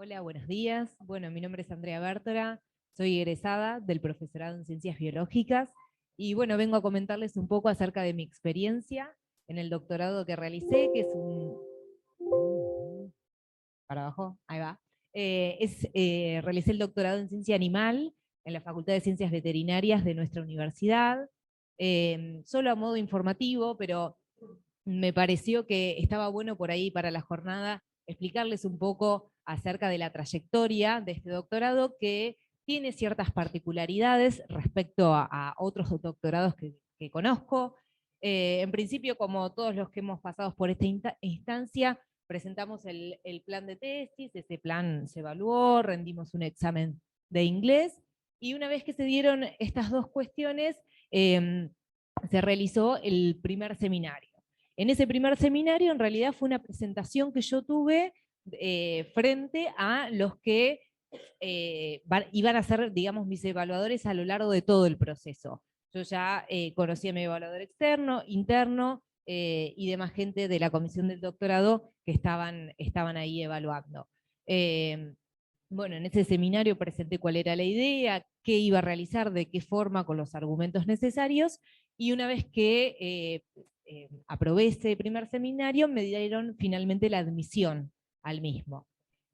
Hola, buenos días. Bueno, mi nombre es Andrea Bértora, soy egresada del profesorado en Ciencias Biológicas y bueno, vengo a comentarles un poco acerca de mi experiencia en el doctorado que realicé, que es un... Para abajo, ahí va. Realicé el doctorado en Ciencia Animal en la Facultad de Ciencias Veterinarias de nuestra universidad, solo a modo informativo, pero me pareció que estaba bueno por ahí para la jornada explicarles un poco acerca de la trayectoria de este doctorado que tiene ciertas particularidades respecto a otros doctorados que conozco. En principio, como todos los que hemos pasado por esta instancia, presentamos el plan de tesis, ese plan se evaluó, rendimos un examen de inglés, y una vez que se dieron estas dos cuestiones, se realizó el primer seminario. En ese primer seminario, en realidad, fue una presentación que yo tuve frente a los que iban a ser, digamos, mis evaluadores a lo largo de todo el proceso. Yo ya conocía a mi evaluador externo, interno, y demás gente de la comisión del doctorado que estaban ahí evaluando. Bueno, en ese seminario presenté cuál era la idea, qué iba a realizar, de qué forma, con los argumentos necesarios, y una vez que aprobé ese primer seminario, me dieron finalmente la admisión al mismo.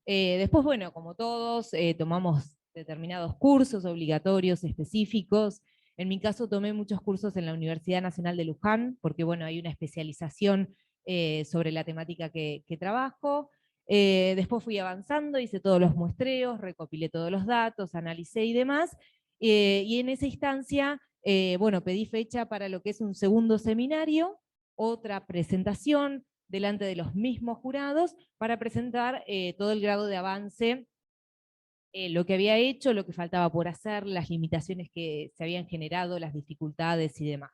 Después, bueno, como todos, tomamos determinados cursos obligatorios, específicos. En mi caso tomé muchos cursos en la Universidad Nacional de Luján, porque bueno, hay una especialización sobre la temática que trabajo. Después fui avanzando, hice todos los muestreos, recopilé todos los datos, analicé y demás. Y en esa instancia, bueno, pedí fecha para lo que es un segundo seminario, otra presentación delante de los mismos jurados para presentar todo el grado de avance, lo que había hecho, lo que faltaba por hacer, las limitaciones que se habían generado, las dificultades y demás.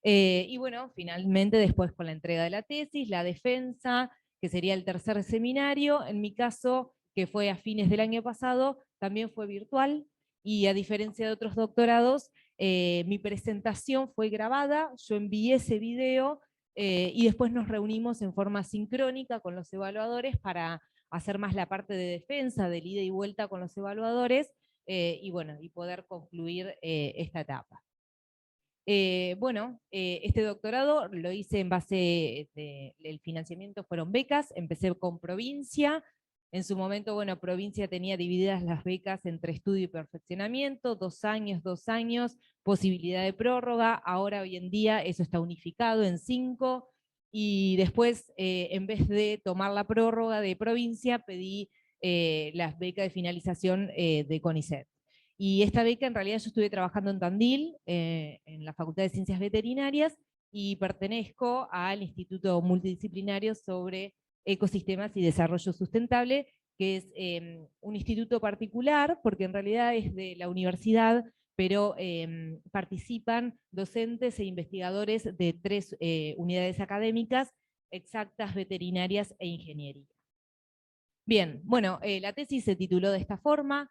Y bueno, finalmente después con la entrega de la tesis, la defensa, que sería el tercer seminario, en mi caso, que fue a fines del año pasado, también fue virtual, y a diferencia de otros doctorados, mi presentación fue grabada, yo envié ese video, y después nos reunimos en forma sincrónica con los evaluadores para hacer más la parte de defensa, del ida y vuelta con los evaluadores, y bueno, y poder concluir esta etapa. Bueno, este doctorado lo hice en base, el financiamiento fueron becas, empecé con provincia. En su momento, bueno, provincia tenía divididas las becas entre estudio y perfeccionamiento, 2 años, posibilidad de prórroga. Ahora, hoy en día, eso está unificado en 5, y después, en vez de tomar la prórroga de provincia, pedí las becas de finalización de CONICET. Y esta beca, en realidad, yo estuve trabajando en Tandil, en la Facultad de Ciencias Veterinarias, y pertenezco al Instituto Multidisciplinario sobre Ecosistemas y Desarrollo Sustentable, que es un instituto particular, porque en realidad es de la universidad, pero participan docentes e investigadores de 3 unidades académicas, exactas, veterinarias e ingeniería. Bien, bueno, la tesis se tituló de esta forma.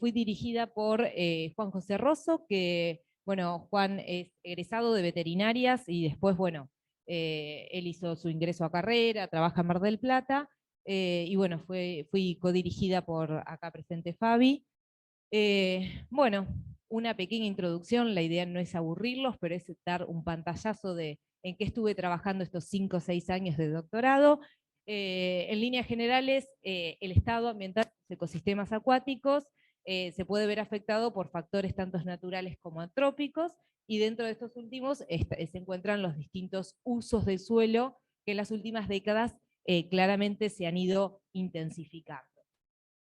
Fui dirigida por Juan José Rosso, que, bueno, Juan es egresado de veterinarias y después, bueno, él hizo su ingreso a carrera, trabaja en Mar del Plata, y bueno, fui codirigida por acá presente Fabi. Bueno, una pequeña introducción, la idea no es aburrirlos, pero es dar un pantallazo de en qué estuve trabajando estos 5 o 6 años de doctorado. En líneas generales, el estado ambiental de los ecosistemas acuáticos se puede ver afectado por factores tanto naturales como antrópicos, y dentro de estos últimos se encuentran los distintos usos del suelo que en las últimas décadas claramente se han ido intensificando.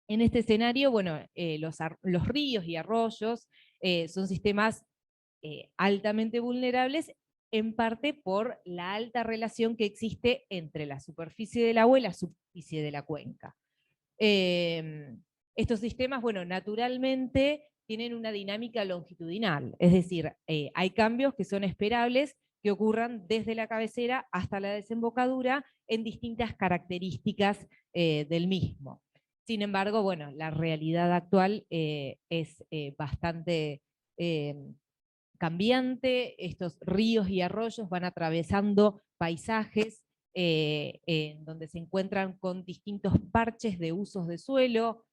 En este escenario, bueno, los ríos y arroyos son sistemas altamente vulnerables, en parte por la alta relación que existe entre la superficie del agua y la superficie de la cuenca. Estos sistemas, bueno, naturalmente tienen una dinámica longitudinal, es decir, hay cambios que son esperables que ocurran desde la cabecera hasta la desembocadura en distintas características del mismo. Sin embargo, bueno, la realidad actual es bastante cambiante. Estos ríos y arroyos van atravesando paisajes en donde se encuentran con distintos parches de usos de suelo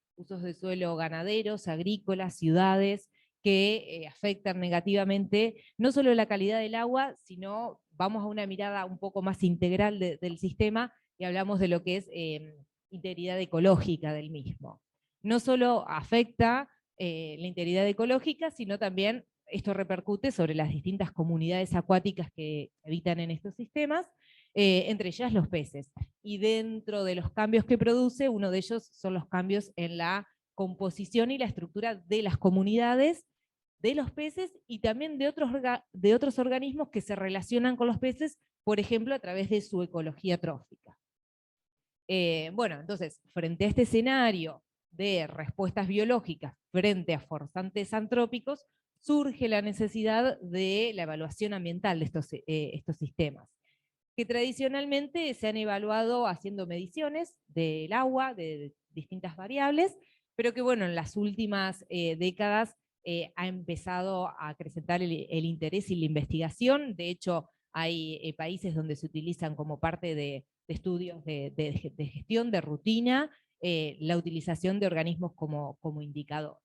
ganaderos, agrícolas, ciudades, que afectan negativamente no solo la calidad del agua, sino vamos a una mirada un poco más integral del sistema y hablamos de lo que es integridad ecológica del mismo. No solo afecta la integridad ecológica, sino también esto repercute sobre las distintas comunidades acuáticas que habitan en estos sistemas, entre ellas los peces. Y dentro de los cambios que produce, uno de ellos son los cambios en la composición y la estructura de las comunidades, de los peces y también de otros organismos que se relacionan con los peces, por ejemplo, a través de su ecología trófica. Bueno, entonces, frente a este escenario de respuestas biológicas frente a forzantes antrópicos, surge la necesidad de la evaluación ambiental de estos sistemas, que tradicionalmente se han evaluado haciendo mediciones del agua, de distintas variables, pero que bueno, en las últimas décadas ha empezado a acrecentar el interés y la investigación. De hecho, hay países donde se utilizan como parte de estudios de gestión, de rutina, la utilización de organismos como indicadores.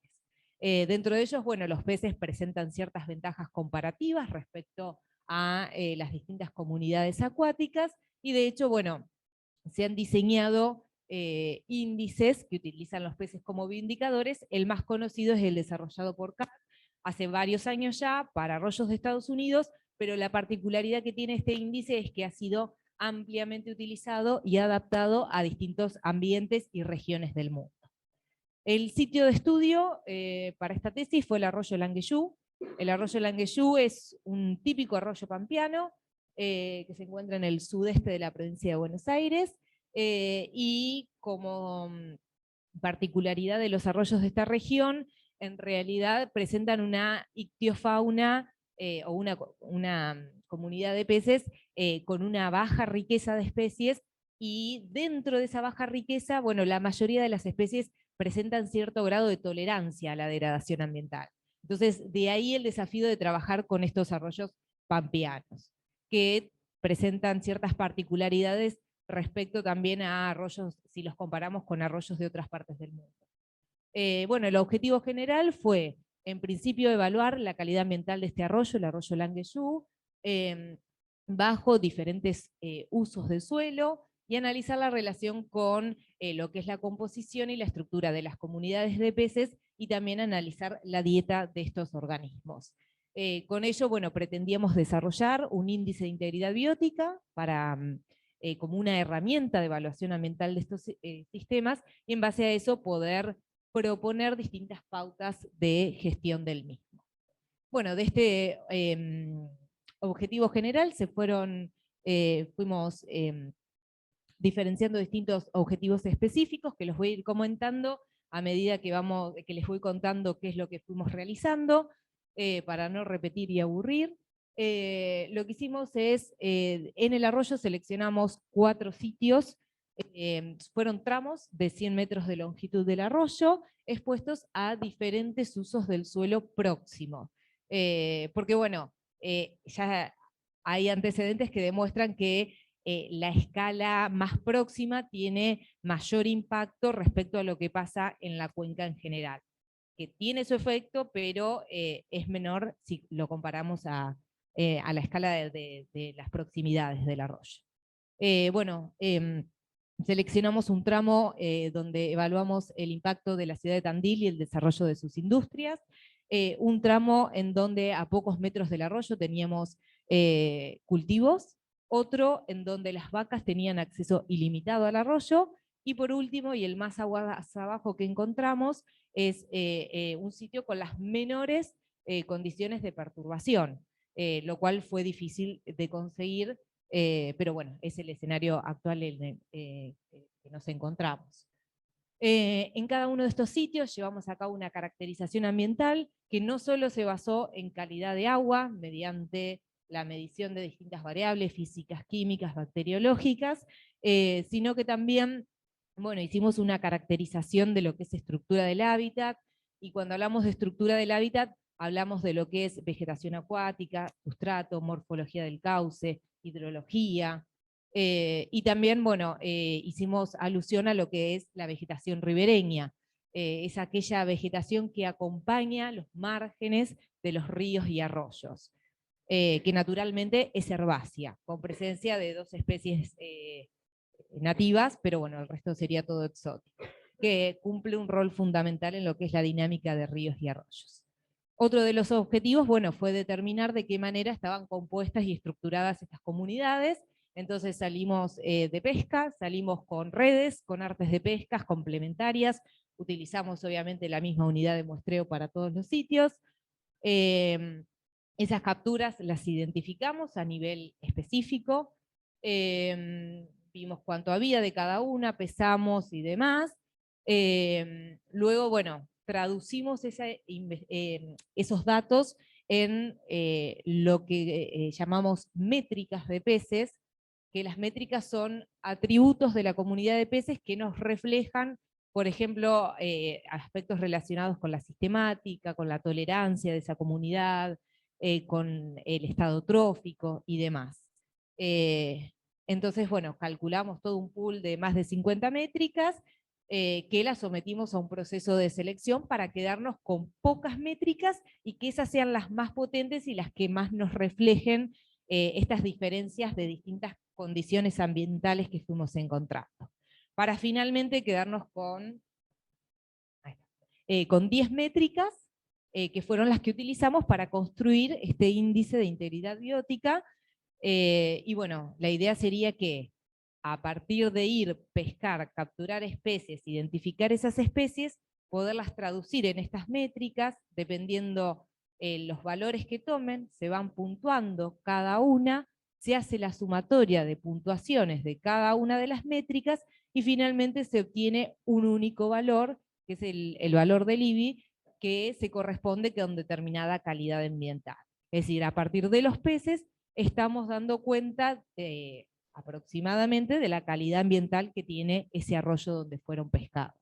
Dentro de ellos, bueno, los peces presentan ciertas ventajas comparativas respecto a las distintas comunidades acuáticas, y de hecho, bueno, se han diseñado índices que utilizan los peces como bioindicadores. El más conocido es el desarrollado por CAP hace varios años ya para arroyos de Estados Unidos, pero la particularidad que tiene este índice es que ha sido ampliamente utilizado y adaptado a distintos ambientes y regiones del mundo. El sitio de estudio para esta tesis fue el arroyo Langueyú. El arroyo Langueyú es un típico arroyo pampeano que se encuentra en el sudeste de la provincia de Buenos Aires, y como particularidad de los arroyos de esta región, en realidad presentan una ictiofauna o una comunidad de peces con una baja riqueza de especies, y dentro de esa baja riqueza, bueno, la mayoría de las especies presentan cierto grado de tolerancia a la degradación ambiental. Entonces, de ahí el desafío de trabajar con estos arroyos pampeanos, que presentan ciertas particularidades respecto también a arroyos, si los comparamos con arroyos de otras partes del mundo. Bueno, el objetivo general fue, en principio, evaluar la calidad ambiental de este arroyo, el arroyo Langueyú, bajo diferentes usos del suelo, y analizar la relación con lo que es la composición y la estructura de las comunidades de peces, y también analizar la dieta de estos organismos. Con ello, bueno, pretendíamos desarrollar un índice de integridad biótica para, como una herramienta de evaluación ambiental de estos sistemas, y en base a eso poder proponer distintas pautas de gestión del mismo. Bueno, de este objetivo general fuimos diferenciando distintos objetivos específicos que los voy a ir comentando a medida que les voy contando qué es lo que fuimos realizando, para no repetir y aburrir. Lo que hicimos es, en el arroyo seleccionamos 4 sitios, fueron tramos de 100 metros de longitud del arroyo, expuestos a diferentes usos del suelo próximo. Porque bueno, ya hay antecedentes que demuestran que la escala más próxima tiene mayor impacto respecto a lo que pasa en la cuenca en general, que tiene su efecto, pero es menor si lo comparamos a la escala de las proximidades del arroyo. Bueno, seleccionamos un tramo donde evaluamos el impacto de la ciudad de Tandil y el desarrollo de sus industrias, un tramo en donde a pocos metros del arroyo teníamos cultivos, otro en donde las vacas tenían acceso ilimitado al arroyo, y por último, y el más abajo que encontramos, es un sitio con las menores condiciones de perturbación, lo cual fue difícil de conseguir, pero bueno, es el escenario actual en el que nos encontramos. En cada uno de estos sitios llevamos a cabo una caracterización ambiental que no solo se basó en calidad de agua, mediante la medición de distintas variables físicas, químicas, bacteriológicas, sino que también, bueno, hicimos una caracterización de lo que es estructura del hábitat, y cuando hablamos de estructura del hábitat, hablamos de lo que es vegetación acuática, sustrato, morfología del cauce, hidrología, Y también, bueno, hicimos alusión a lo que es la vegetación ribereña. Es aquella vegetación que acompaña los márgenes de los ríos y arroyos, que naturalmente es herbácea, con presencia de 2 especies nativas, pero bueno, el resto sería todo exótico, que cumple un rol fundamental en lo que es la dinámica de ríos y arroyos. Otro de los objetivos, bueno, fue determinar de qué manera estaban compuestas y estructuradas estas comunidades. Entonces salimos de pesca, salimos con redes, con artes de pescas complementarias, utilizamos obviamente la misma unidad de muestreo para todos los sitios. Esas capturas las identificamos a nivel específico, vimos cuánto había de cada una, pesamos y demás. Luego, bueno, traducimos esos datos en lo que llamamos métricas de peces, que las métricas son atributos de la comunidad de peces que nos reflejan, por ejemplo, aspectos relacionados con la sistemática, con la tolerancia de esa comunidad, con el estado trófico y demás. Entonces, bueno, calculamos todo un pool de más de 50 métricas, que las sometimos a un proceso de selección para quedarnos con pocas métricas y que esas sean las más potentes y las que más nos reflejen estas diferencias de distintas condiciones ambientales que fuimos encontrando. Para finalmente quedarnos con 10 métricas, que fueron las que utilizamos para construir este índice de integridad biótica. Y bueno, la idea sería que a partir de ir, pescar, capturar especies, identificar esas especies, poderlas traducir en estas métricas, dependiendo los valores que tomen, se van puntuando cada una, se hace la sumatoria de puntuaciones de cada una de las métricas y finalmente se obtiene un único valor, que es el valor del IBI, que se corresponde con determinada calidad ambiental. Es decir, a partir de los peces estamos dando cuenta aproximadamente de la calidad ambiental que tiene ese arroyo donde fueron pescados.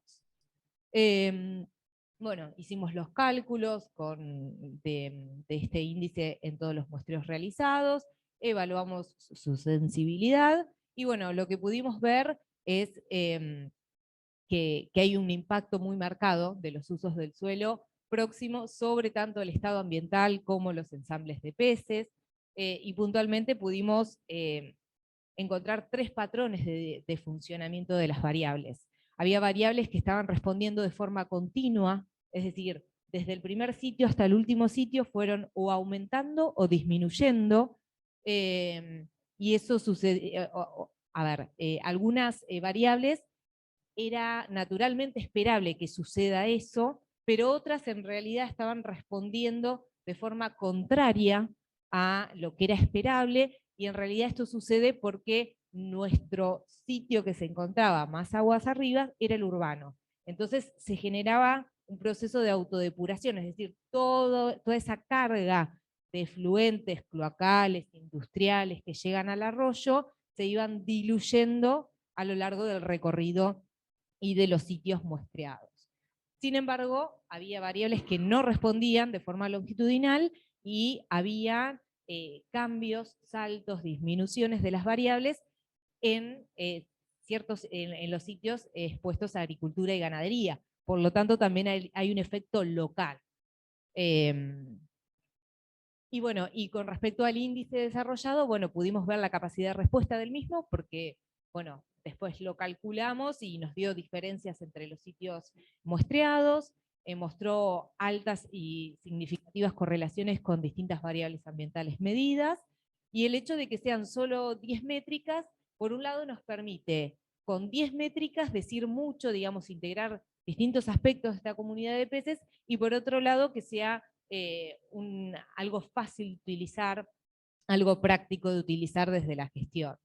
Bueno, hicimos los cálculos de este índice en todos los muestreos realizados, evaluamos su sensibilidad, y bueno, lo que pudimos ver es que hay un impacto muy marcado de los usos del suelo próximo sobre tanto el estado ambiental como los ensambles de peces, y puntualmente pudimos encontrar 3 patrones de funcionamiento de las variables. Había variables que estaban respondiendo de forma continua, es decir, desde el primer sitio hasta el último sitio fueron o aumentando o disminuyendo, y eso sucede, a ver, algunas variables era naturalmente esperable que suceda eso, pero otras en realidad estaban respondiendo de forma contraria a lo que era esperable, y en realidad esto sucede porque nuestro sitio que se encontraba más aguas arriba era el urbano. Entonces se generaba un proceso de autodepuración, es decir, toda esa carga de efluentes cloacales, industriales que llegan al arroyo, se iban diluyendo a lo largo del recorrido y de los sitios muestreados. Sin embargo, había variables que no respondían de forma longitudinal y había cambios, saltos, disminuciones de las variables en, en los sitios expuestos a agricultura y ganadería. Por lo tanto, también hay un efecto local. Y bueno, y con respecto al índice desarrollado, bueno, pudimos ver la capacidad de respuesta del mismo, porque, bueno, después lo calculamos y nos dio diferencias entre los sitios muestreados, mostró altas y significativas correlaciones con distintas variables ambientales medidas, y el hecho de que sean solo 10 métricas, por un lado nos permite, con 10 métricas, decir mucho, digamos, integrar distintos aspectos de esta comunidad de peces, y por otro lado que sea algo fácil de utilizar, algo práctico de utilizar desde la gestión.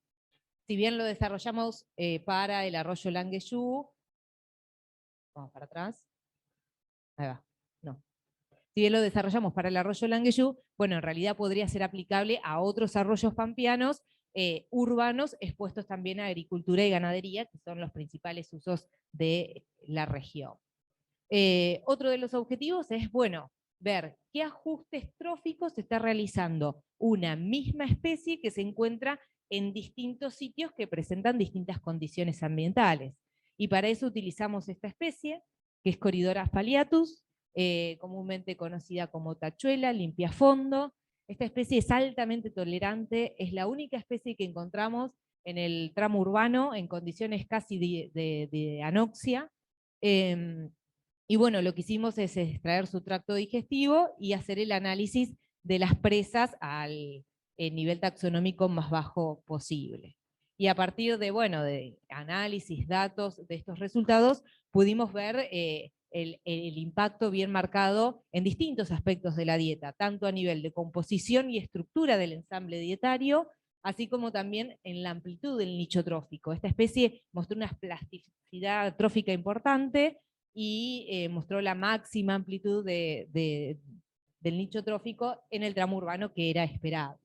Si bien lo desarrollamos para el arroyo Langueyú, vamos para atrás, ahí va, no. Si bien lo desarrollamos para el arroyo Langueyú, bueno, en realidad podría ser aplicable a otros arroyos pampeanos urbanos expuestos también a agricultura y ganadería, que son los principales usos de la región. Otro de los objetivos es, bueno, ver qué ajustes tróficos está realizando una misma especie que se encuentra en distintos sitios que presentan distintas condiciones ambientales. Y para eso utilizamos esta especie, que es Corydoras palliatus, comúnmente conocida como tachuela, limpiafondo. Esta especie es altamente tolerante, es la única especie que encontramos en el tramo urbano en condiciones casi de anoxia. Y bueno, lo que hicimos es extraer su tracto digestivo y hacer el análisis de las presas al nivel taxonómico más bajo posible. Y a partir de, bueno, de análisis, datos de estos resultados, pudimos ver el impacto bien marcado en distintos aspectos de la dieta, tanto a nivel de composición y estructura del ensamble dietario, así como también en la amplitud del nicho trófico. Esta especie mostró una plasticidad trófica importante y mostró la máxima amplitud del nicho trófico en el tramo urbano que era esperado.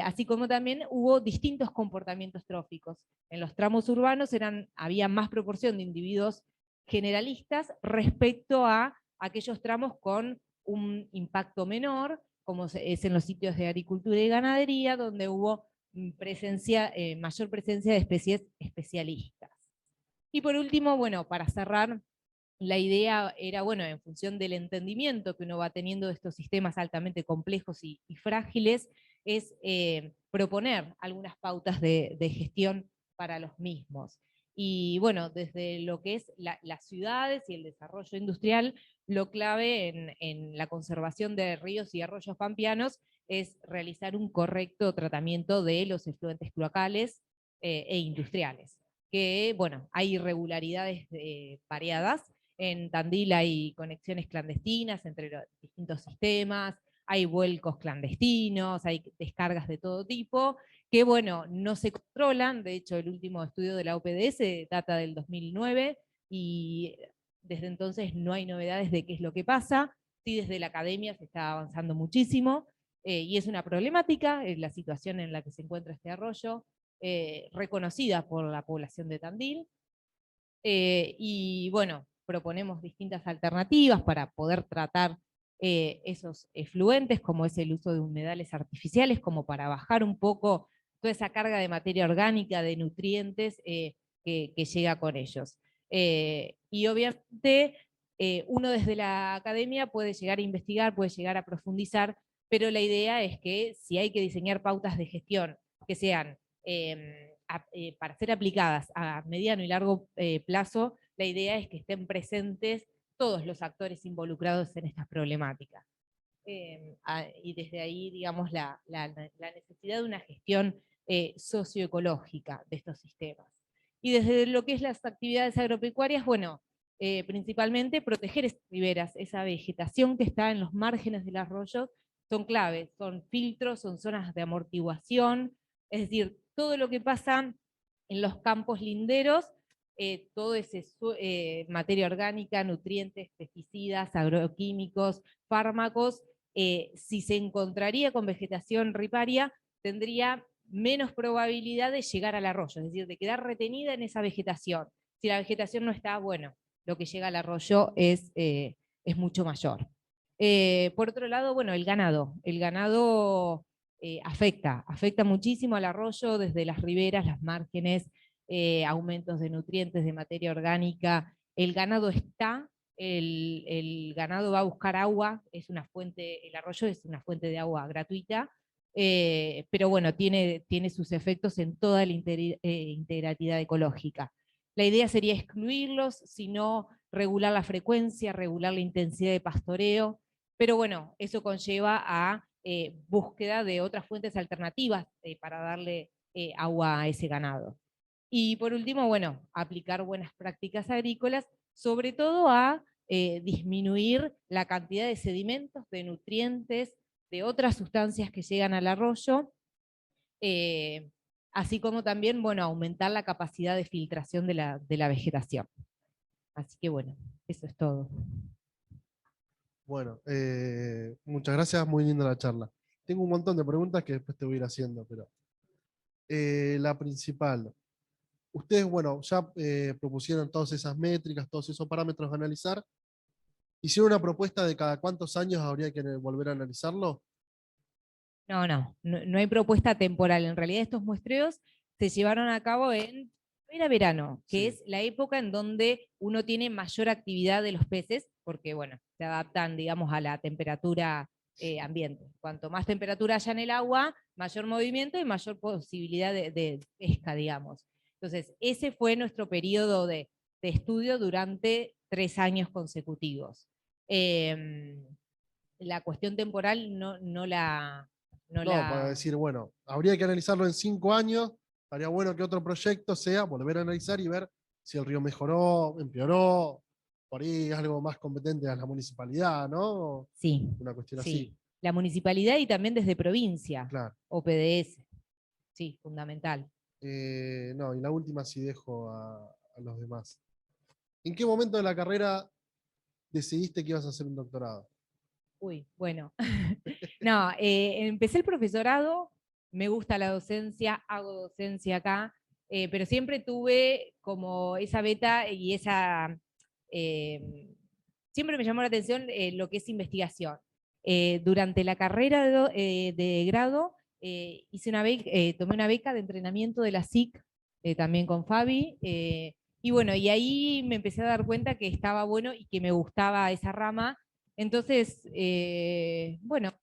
Así como también hubo distintos comportamientos tróficos. En los tramos urbanos había más proporción de individuos generalistas respecto a aquellos tramos con un impacto menor, como es en los sitios de agricultura y ganadería, donde hubo mayor presencia de especies especialistas. Y por último, bueno, para cerrar, la idea era, bueno, en función del entendimiento que uno va teniendo de estos sistemas altamente complejos y frágiles, es proponer algunas pautas de gestión para los mismos. Y bueno, desde lo que es las ciudades y el desarrollo industrial, lo clave en la conservación de ríos y arroyos pampeanos es realizar un correcto tratamiento de los efluentes cloacales e industriales. Que, bueno, hay irregularidades variadas. En Tandil hay conexiones clandestinas entre los distintos sistemas, hay vuelcos clandestinos, hay descargas de todo tipo, que bueno, no se controlan. De hecho, el último estudio de la OPDS data del 2009 y desde entonces no hay novedades de qué es lo que pasa. Sí, desde la academia se está avanzando muchísimo y es una problemática la situación en la que se encuentra este arroyo, reconocida por la población de Tandil. Y bueno, proponemos distintas alternativas para poder tratar esos efluentes, como es el uso de humedales artificiales, como para bajar un poco toda esa carga de materia orgánica, de nutrientes que llega con ellos. Y obviamente uno desde la academia puede llegar a investigar, puede llegar a profundizar, pero la idea es que si hay que diseñar pautas de gestión que sean para ser aplicadas a mediano y largo plazo, la idea es que estén presentes todos los actores involucrados en estas problemáticas. Y desde ahí, digamos, la necesidad de una gestión socioecológica de estos sistemas. Y desde lo que es las actividades agropecuarias, bueno, principalmente proteger esas riberas, esa vegetación que está en los márgenes del arroyo, son claves, son filtros, son zonas de amortiguación, es decir, todo lo que pasa en los campos linderos, todo ese materia orgánica, nutrientes, pesticidas, agroquímicos, fármacos, si se encontraría con vegetación riparia, tendría menos probabilidad de llegar al arroyo, es decir, de quedar retenida en esa vegetación. Si la vegetación no está, bueno, lo que llega al arroyo es mucho mayor. Por otro lado, bueno, el ganado. El ganado afecta muchísimo al arroyo desde las riberas, las márgenes, aumentos de nutrientes, de materia orgánica. El ganado está, el ganado va a buscar agua, es una fuente, el arroyo es una fuente de agua gratuita, pero bueno, tiene sus efectos en toda la integralidad ecológica. La idea sería excluirlos, sino regular la frecuencia, regular la intensidad de pastoreo, pero bueno, eso conlleva a búsqueda de otras fuentes alternativas para darle agua a ese ganado. Y por último, bueno, aplicar buenas prácticas agrícolas, sobre todo a disminuir la cantidad de sedimentos, de nutrientes, de otras sustancias que llegan al arroyo, así como también, bueno, aumentar la capacidad de filtración de la vegetación. Así que bueno, eso es todo. Bueno, muchas gracias, muy linda la charla. Tengo un montón de preguntas que después te voy a ir haciendo, pero la principal. Ustedes, bueno, ya propusieron todas esas métricas, todos esos parámetros a analizar. ¿Hicieron una propuesta de cada cuántos años habría que volver a analizarlo? No hay propuesta temporal. En realidad estos muestreos se llevaron a cabo en verano, que Sí, es la época en donde uno tiene mayor actividad de los peces, porque bueno, se adaptan, digamos, a la temperatura ambiente. Cuanto más temperatura haya en el agua, mayor movimiento y mayor posibilidad de pesca, digamos. Entonces, ese fue nuestro periodo de estudio durante 3 años consecutivos. La cuestión temporal no no, para la, decir, bueno, habría que analizarlo en 5 años, estaría bueno que otro proyecto sea volver a analizar y ver si el río mejoró, empeoró, por ahí es algo más competente a la municipalidad, ¿no? sí, Una cuestión así, sí. La municipalidad y también desde provincia, claro. o PDS, sí, fundamental. No, y la última sí dejo a los demás. ¿En qué momento de la carrera decidiste que ibas a hacer un doctorado? Uy, bueno. No, empecé el profesorado, me gusta la docencia, hago docencia acá, pero siempre tuve como esa beta y eh, siempre me llamó la atención lo que es investigación. Durante la carrera de grado hice tomé una beca de entrenamiento de la SIC, también con Fabi, y bueno, y ahí me empecé a dar cuenta que estaba bueno y que me gustaba esa rama. Entonces, bueno,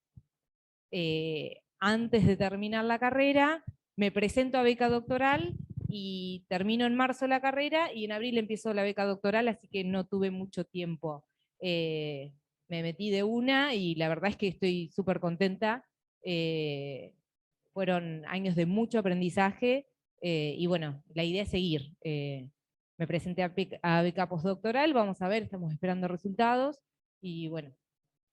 antes de terminar la carrera, me presento a beca doctoral y termino en marzo la carrera y en abril empiezo la beca doctoral, así que no tuve mucho tiempo. Eh, Me metí de una y la verdad es que estoy súper contenta. Eh, Fueron años de mucho aprendizaje y bueno, la idea es seguir. Me presenté a beca postdoctoral, vamos a ver, estamos esperando resultados y bueno,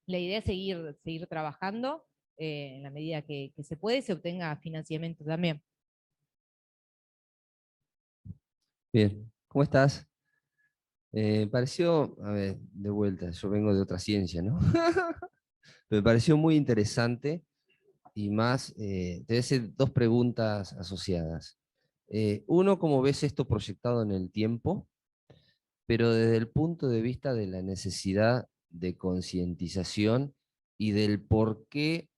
la idea es seguir trabajando en la medida que se puede y se obtenga financiamiento también. Bien, ¿cómo estás? Pareció, a ver, de vuelta, yo vengo de otra ciencia, ¿no? Pero me pareció muy interesante y más, te voy a hacer dos preguntas asociadas. Uno, ¿cómo ves esto proyectado en el tiempo? Pero desde el punto de vista de la necesidad de concientización y del por qué,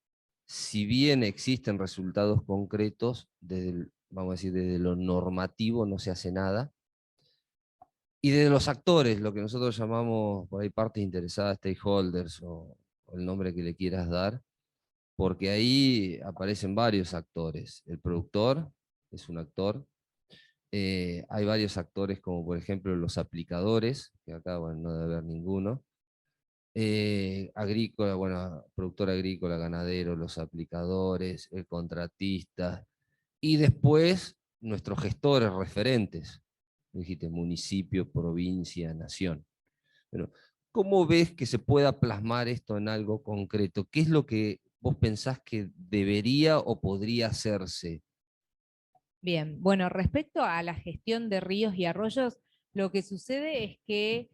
si bien existen resultados concretos, vamos a decir, desde lo normativo no se hace nada. Y de los actores, lo que nosotros llamamos por ahí partes interesadas, stakeholders o el nombre que le quieras dar, porque ahí aparecen varios actores. El productor es un actor. Hay varios actores como por ejemplo los aplicadores, que acá bueno, no debe haber ninguno. Agrícola, bueno, productor agrícola, ganadero, los aplicadores, el contratista, y después nuestros gestores referentes, dijiste municipio, provincia, nación. Pero, ¿cómo ves que se pueda plasmar esto en algo concreto? ¿Qué es lo que vos pensás que debería o podría hacerse? Bien, bueno, respecto a la gestión de ríos y arroyos, lo que sucede es que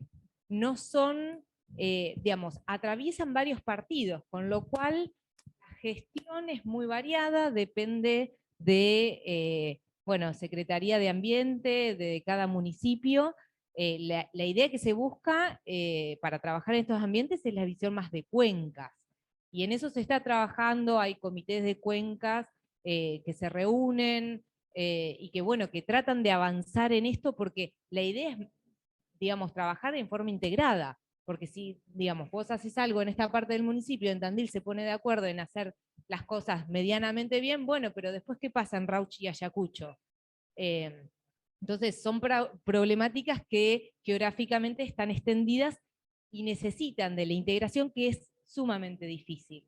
no son, digamos, atraviesan varios partidos, con lo cual la gestión es muy variada, depende de, bueno, Secretaría de Ambiente de cada municipio. La idea que se busca para trabajar en estos ambientes es la visión más de cuencas. Y en eso se está trabajando, hay comités de cuencas que se reúnen, y que bueno, que tratan de avanzar en esto porque la idea es, digamos, trabajar en forma integrada, porque si, digamos, vos haces algo en esta parte del municipio, en Tandil se pone de acuerdo en hacer las cosas medianamente bien, bueno, pero después, ¿qué pasa en Rauchi y Ayacucho? Eh, entonces, son problemáticas que geográficamente están extendidas y necesitan de la integración que es sumamente difícil.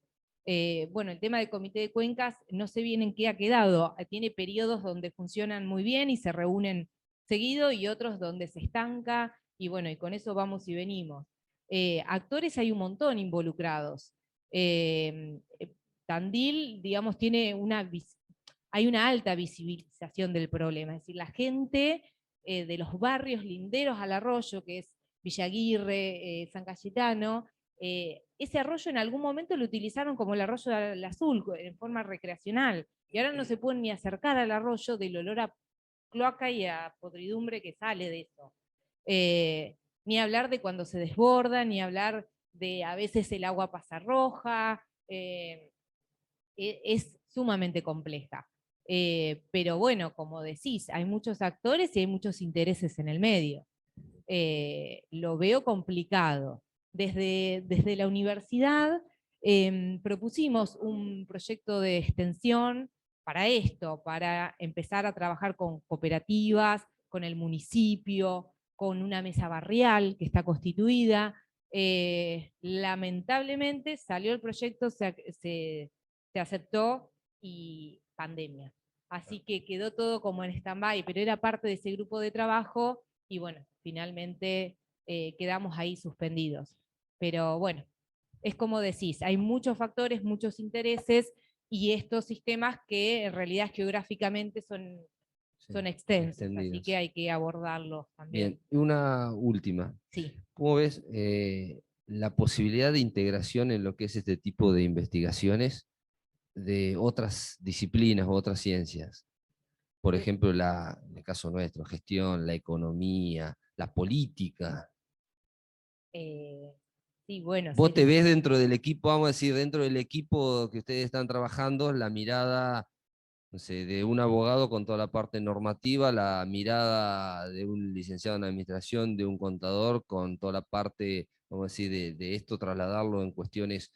Bueno, el tema del comité de cuencas no sé bien en qué ha quedado. Tiene periodos donde funcionan muy bien y se reúnen seguido y otros donde se estanca y bueno, y con eso vamos y venimos. Actores hay un montón involucrados. Eh, Tandil, digamos, tiene hay una alta visibilización del problema, es decir, la gente de los barrios linderos al arroyo, que es Villaguirre, San Cayetano, ese arroyo en algún momento lo utilizaron como el arroyo del Azul, en forma recreacional, y ahora no se pueden ni acercar al arroyo del olor a cloaca y a podridumbre que sale de eso. Ni hablar de cuando se desborda, ni hablar de a veces el agua pasa roja. es sumamente compleja. Pero bueno, como decís, hay muchos actores y hay muchos intereses en el medio. Lo veo complicado. Desde la universidad propusimos un proyecto de extensión para esto, para empezar a trabajar con cooperativas, con el municipio, con una mesa barrial que está constituida. Lamentablemente salió el proyecto, se aceptó y pandemia. Así que quedó todo como en stand-by, pero era parte de ese grupo de trabajo y bueno, finalmente quedamos ahí suspendidos. Pero bueno, es como decís, hay muchos factores, muchos intereses y estos sistemas que en realidad geográficamente son Sí, extensos, así extendidos. que hay que abordarlos también. Bien, y una última. Sí. ¿Cómo ves la posibilidad de integración en lo que es este tipo de investigaciones de otras disciplinas o otras ciencias? Por ejemplo, en el caso nuestro, gestión, la economía, la política. Sí, bueno, Vos te ves dentro del equipo, vamos a decir, dentro del equipo que ustedes están trabajando, la mirada, no sé, de un abogado con toda la parte normativa, la mirada de un licenciado en administración, de un contador con toda la parte, vamos a decir, de esto, trasladarlo en cuestiones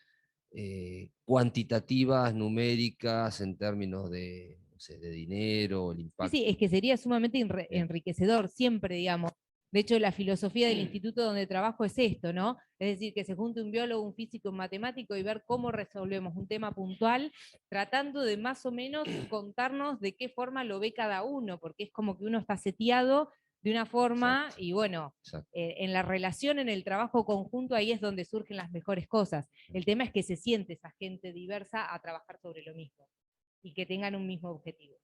cuantitativas, numéricas, en términos de, no sé, de dinero, el Sí, impacto. sí, es que sería sumamente Bien. enriquecedor siempre, digamos. De hecho, la filosofía del instituto donde trabajo es esto, ¿no? Es decir, que se junte un biólogo, un físico, un matemático y ver cómo resolvemos un tema puntual, tratando de más o menos contarnos de qué forma lo ve cada uno, porque es como que uno está seteado de una forma Exacto, y bueno, exacto. en la relación, en el trabajo conjunto, ahí es donde surgen las mejores cosas. El tema es que se siente esa gente diversa a trabajar sobre lo mismo y que tengan un mismo objetivo.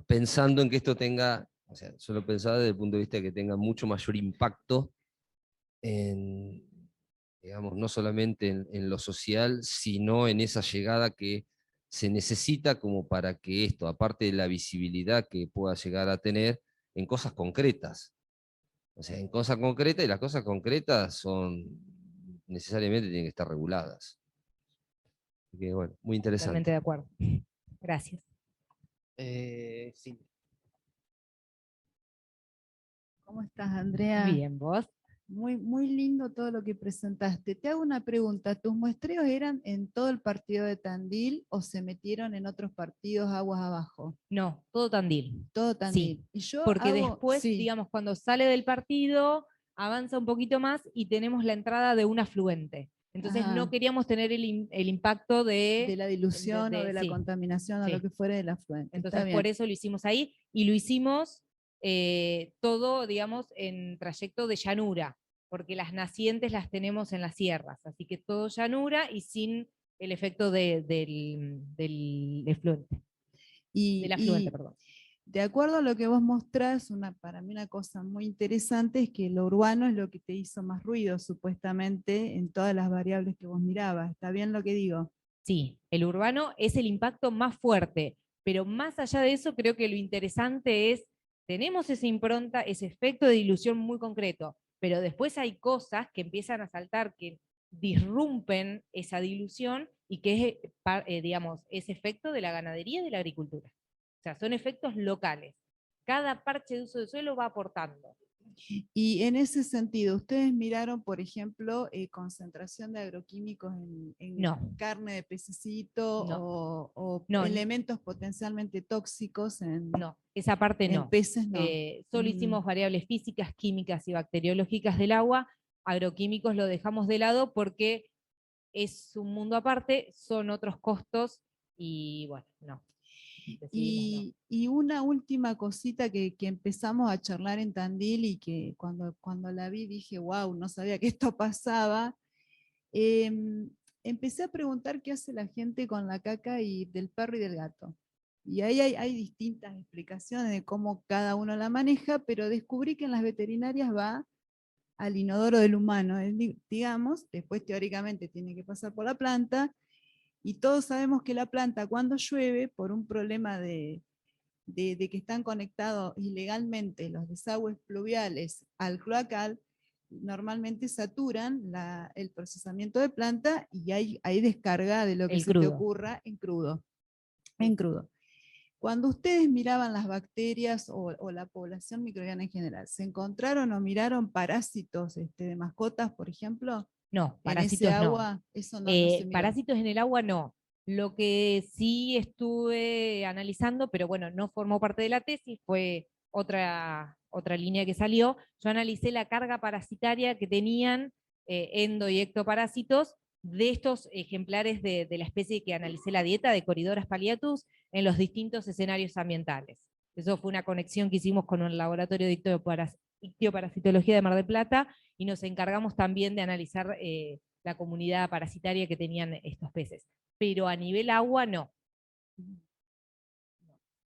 Pensando en que esto tenga, o sea, solo pensaba desde el punto de vista de que tenga mucho mayor impacto en, digamos, no solamente en lo social, sino en esa llegada que se necesita como para que esto, aparte de la visibilidad que pueda llegar a tener, en cosas concretas. O sea, en cosas concretas, y las cosas concretas son, necesariamente tienen que estar reguladas. Así que, bueno, muy Totalmente interesante. de acuerdo. Gracias. Sí. ¿Cómo estás, Andrea? Bien, vos. Muy, muy lindo todo lo que presentaste. Te hago una pregunta. ¿Tus muestreos eran en todo el partido de Tandil o se metieron en otros partidos aguas abajo? No, todo Tandil. Todo Sí, Tandil. Y yo porque hago, después, sí, digamos, cuando sale del partido, avanza un poquito más y tenemos la entrada de un afluente. Entonces no ajá, queríamos tener el impacto de la dilución o de la sí, contaminación o lo sí. que fuera del afluente. Está Entonces por bien. eso lo hicimos ahí y lo hicimos todo, digamos, en trayecto de llanura, porque las nacientes las tenemos en las sierras, así que todo llanura y sin el efecto del efluente, del afluente, Y perdón. de acuerdo a lo que vos mostrás, para mí una cosa muy interesante es que lo urbano es lo que te hizo más ruido, supuestamente, en todas las variables que vos mirabas. ¿Está bien lo que digo? Sí, el urbano es el impacto más fuerte, pero más allá de eso creo que lo interesante es, tenemos esa impronta, ese efecto de dilución muy concreto, pero después hay cosas que empiezan a saltar, que disrumpen esa dilución y que es, digamos, ese efecto de la ganadería y de la agricultura. O sea, son efectos locales. Cada parche de uso de suelo va aportando. Y en ese sentido, ¿ustedes miraron, por ejemplo, concentración de agroquímicos en No, carne de pececito no, o no, elementos potencialmente tóxicos no, esa parte en no. peces? No. Solo hicimos variables físicas, químicas y bacteriológicas del agua. Agroquímicos lo dejamos de lado porque es un mundo aparte, son otros costos y bueno, no. Decidimos no. Y una última cosita que empezamos a charlar en Tandil y que cuando la vi dije, wow, no sabía que esto pasaba. Empecé a preguntar qué hace la gente con la caca y del perro y del gato. Y ahí hay distintas explicaciones de cómo cada uno la maneja, pero descubrí que en las veterinarias va al inodoro del humano, digamos, después teóricamente tiene que pasar por la planta, y todos sabemos que la planta cuando llueve, por un problema de que están conectados ilegalmente los desagües pluviales al cloacal, normalmente saturan el procesamiento de planta y hay descarga de lo que El se te crudo. ocurra en crudo. En crudo. Cuando ustedes miraban las bacterias o la población microbiana en general, ¿se encontraron o miraron parásitos de mascotas, por ejemplo? No, En parásitos ese no. agua, eso no se miró. Parásitos en el agua no. Lo que sí estuve analizando, pero bueno, no formó parte de la tesis, fue otra línea que salió. Yo analicé la carga parasitaria que tenían endo y ectoparásitos de estos ejemplares de la especie que analicé la dieta, de Corydoras palliatus, en los distintos escenarios ambientales. Eso fue una conexión que hicimos con el laboratorio de ictioparasitología de Mar del Plata, y nos encargamos también de analizar la comunidad parasitaria que tenían estos peces. Pero a nivel agua no.